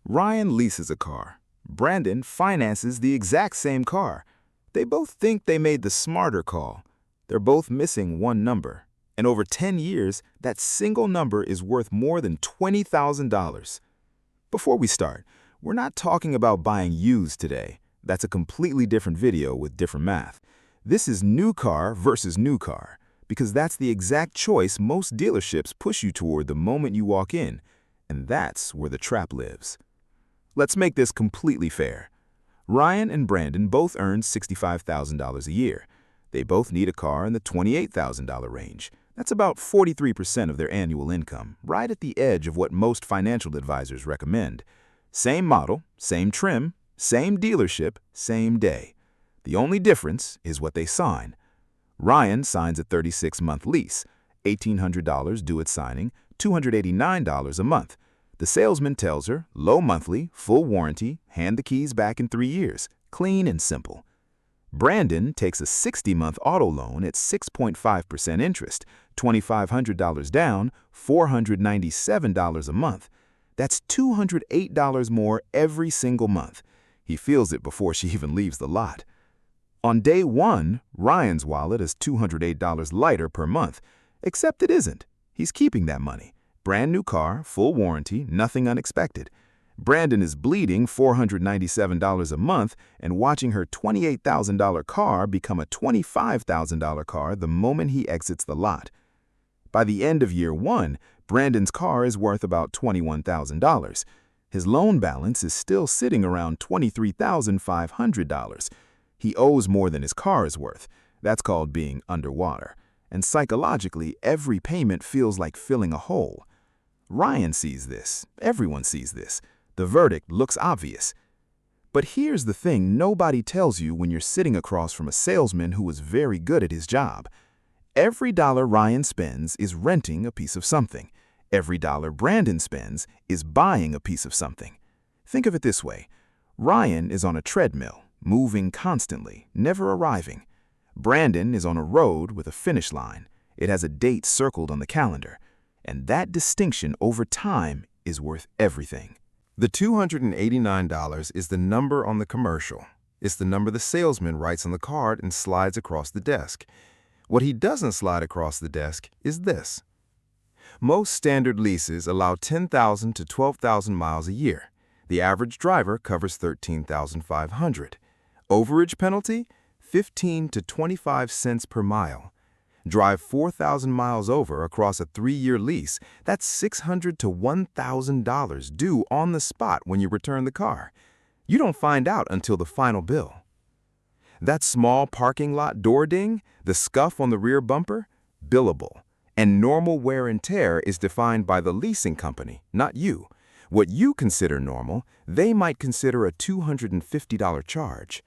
Ryan leases a car. Brandon finances the exact same car. They both think they made the smarter call. They're both missing one number. And over 10 years, that single number is worth more than $20,000. Before we start, we're not talking about buying used today. That's a completely different video with different math. This is new car versus new car, because that's the exact choice most dealerships push you toward the moment you walk in. And that's where the trap lives. Let's make this completely fair. Ryan and Brandon both earn $65,000 a year. They both need a car in the $28,000 range. That's about 43% of their annual income, right at the edge of what most financial advisors recommend. Same model, same trim, same dealership, same day. The only difference is what they sign. Ryan signs a 36-month lease, $1,800 due at signing, $289 a month. The salesman tells her, low monthly, full warranty, hand the keys back in 3 years, clean and simple. Brandon takes a 60-month auto loan at 6.5% interest, $2,500 down, $497 a month. That's $208 more every single month. He feels it before she even leaves the lot. On day one, Ryan's wallet is $208 lighter per month, except it isn't. He's keeping that money. Brand new car, full warranty, nothing unexpected. Brandon is bleeding $497 a month and watching her $28,000 car become a $25,000 car the moment he exits the lot. By the end of year one, Brandon's car is worth about $21,000. His loan balance is still sitting around $23,500. He owes more than his car is worth. That's called being underwater. And psychologically, every payment feels like filling a hole. Ryan sees this. Everyone sees this. The verdict looks obvious. But here's the thing nobody tells you when you're sitting across from a salesman who is very good at his job. Every dollar Ryan spends is renting a piece of something. Every dollar Brandon spends is buying a piece of something. Think of it this way. Ryan is on a treadmill, moving constantly, never arriving. Brandon is on a road with a finish line. It has a date circled on the calendar. And that distinction over time is worth everything. The $289 is the number on the commercial. It's the number the salesman writes on the card and slides across the desk. What he doesn't slide across the desk is this. Most standard leases allow 10,000 to 12,000 miles a year. The average driver covers 13,500. Overage penalty? 15 to 25 cents per mile. Drive 4,000 miles over across a 3-year lease, that's $600 to $1,000 due on the spot when you return the car. You don't find out until the final bill. That small parking lot door ding, the scuff on the rear bumper, billable. And normal wear and tear is defined by the leasing company, not you. What you consider normal, they might consider a $250 charge.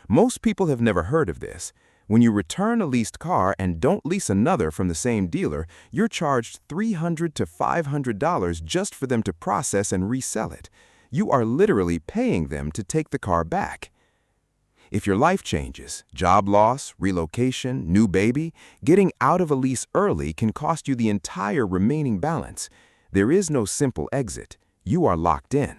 Most people have never heard of this. When you return a leased car and don't lease another from the same dealer, you're charged $300 to $500 just for them to process and resell it. You are literally paying them to take the car back. If your life changes, job loss, relocation, new baby, getting out of a lease early can cost you the entire remaining balance. There is no simple exit. You are locked in.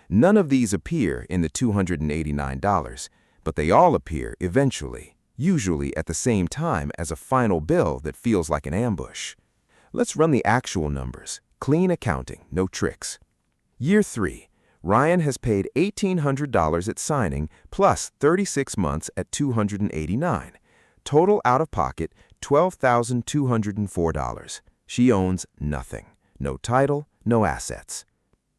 None of these appear in the $289, but they all appear eventually. Usually at the same time as a final bill that feels like an ambush. Let's run the actual numbers. Clean accounting, no tricks. Year 3, Ryan has paid $1,800 at signing plus 36 months at $289. Total out-of-pocket, $12,204. She owns nothing. No title, no assets.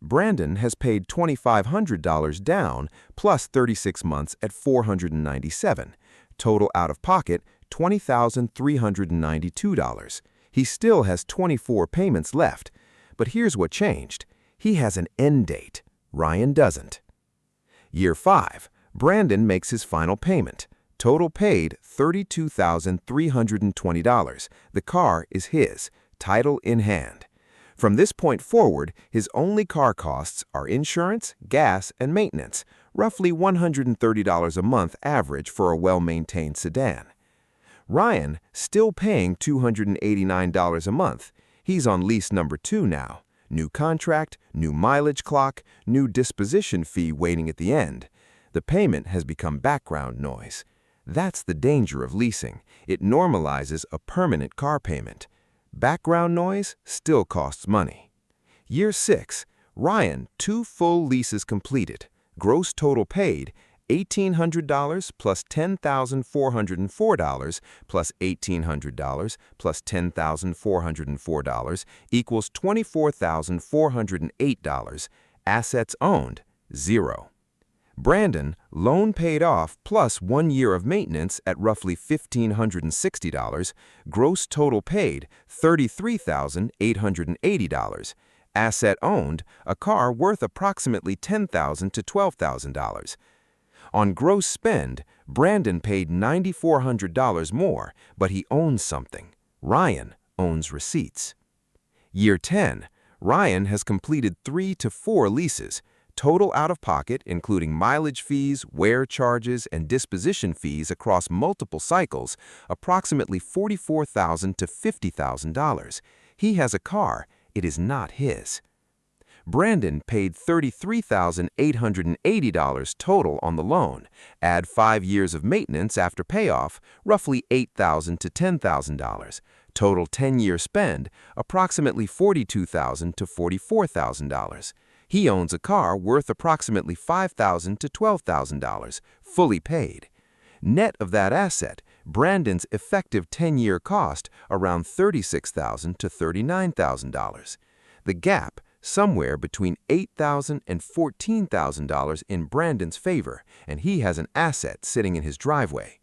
Brandon has paid $2,500 down plus 36 months at $497. Total out-of-pocket, $20,392. He still has 24 payments left. But here's what changed. He has an end date. Ryan doesn't. Year 5, Brandon makes his final payment. Total paid, $32,320. The car is his, title in hand. From this point forward, his only car costs are insurance, gas, and maintenance, roughly $130 a month average for a well-maintained sedan. Ryan, still paying $289 a month. He's on lease number 2 now. New contract, new mileage clock, new disposition fee waiting at the end. The payment has become background noise. That's the danger of leasing. It normalizes a permanent car payment. Background noise still costs money. Year 6. Ryan, 2 full leases completed. Gross total paid, $1,800 plus $10,404 plus $1,800 plus $10,404 equals $24,408. Assets owned, 0. Brandon, loan paid off plus 1 year of maintenance at roughly $1,560. Gross total paid, $33,880. Asset owned, a car worth approximately $10,000 to $12,000. On gross spend, Brandon paid $9,400 more, but he owns something. Ryan owns receipts. Year 10. Ryan has completed 3 to 4 leases. Total out-of-pocket, including mileage fees, wear charges, and disposition fees across multiple cycles, approximately $44,000 to $50,000. He has a car. It is not his. Brandon paid $33,880 total on the loan. Add 5 years of maintenance after payoff, roughly $8,000 to $10,000. Total 10-year spend, approximately $42,000 to $44,000. He owns a car worth approximately $5,000 to $12,000, fully paid. Net of that asset, Brandon's effective 10-year cost around $36,000 to $39,000. The gap, somewhere between $8,000 and $14,000 in Brandon's favor, and he has an asset sitting in his driveway.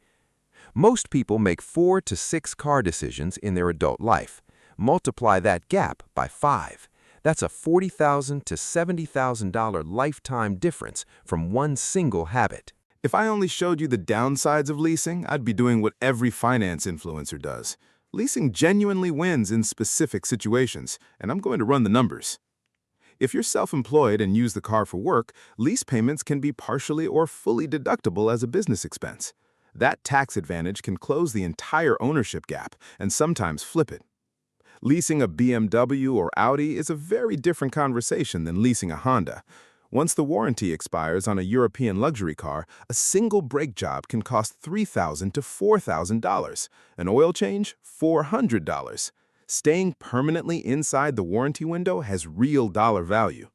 Most people make 4 to 6 car decisions in their adult life. Multiply that gap by 5. That's a $40,000 to $70,000 lifetime difference from one single habit. If I only showed you the downsides of leasing, I'd be doing what every finance influencer does. Leasing genuinely wins in specific situations, and I'm going to run the numbers. If you're self-employed and use the car for work, lease payments can be partially or fully deductible as a business expense. That tax advantage can close the entire ownership gap and sometimes flip it. Leasing a BMW or Audi is a very different conversation than leasing a Honda. Once the warranty expires on a European luxury car, a single brake job can cost $3,000 to $4,000. An oil change, $400. Staying permanently inside the warranty window has real dollar value.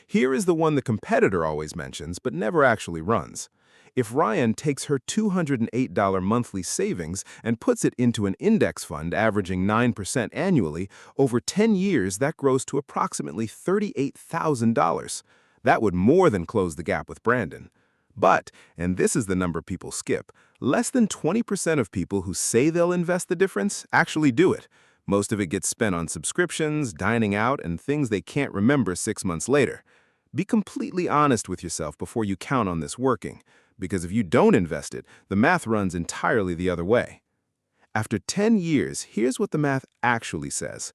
Here is the one the competitor always mentions but never actually runs. If Ryan takes her $208 monthly savings and puts it into an index fund averaging 9% annually, over 10 years that grows to approximately $38,000. That would more than close the gap with Brandon. But, and this is the number people skip, less than 20% of people who say they'll invest the difference actually do it. Most of it gets spent on subscriptions, dining out, and things they can't remember 6 months later. Be completely honest with yourself before you count on this working, because if you don't invest it, the math runs entirely the other way. After 10 years, here's what the math actually says.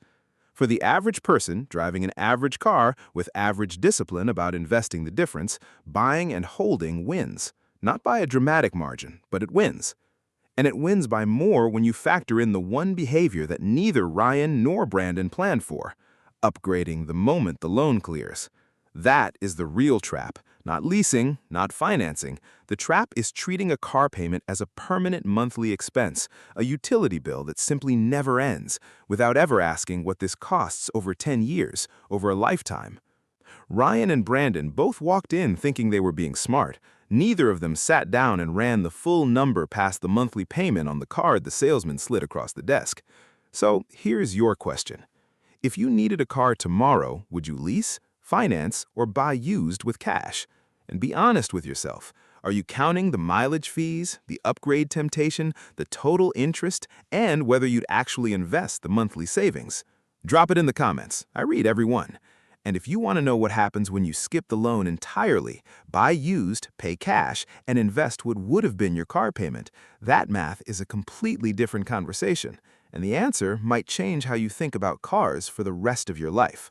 For the average person driving an average car with average discipline about investing the difference, buying and holding wins. Not by a dramatic margin, but it wins. And it wins by more when you factor in the one behavior that neither Ryan nor Brandon planned for, upgrading the moment the loan clears. That is the real trap, not leasing, not financing. The trap is treating a car payment as a permanent monthly expense, a utility bill that simply never ends, without ever asking what this costs over 10 years, over a lifetime. Ryan and Brandon both walked in thinking they were being smart. Neither of them sat down and ran the full number past the monthly payment on the card the salesman slid across the desk. So here's your question. If you needed a car tomorrow, would you lease, finance, or buy used with cash? And be honest with yourself. Are you counting the mileage fees, the upgrade temptation, the total interest, and whether you'd actually invest the monthly savings? Drop it in the comments. I read every one. And if you want to know what happens when you skip the loan entirely, buy used, pay cash, and invest what would have been your car payment, that math is a completely different conversation, and the answer might change how you think about cars for the rest of your life.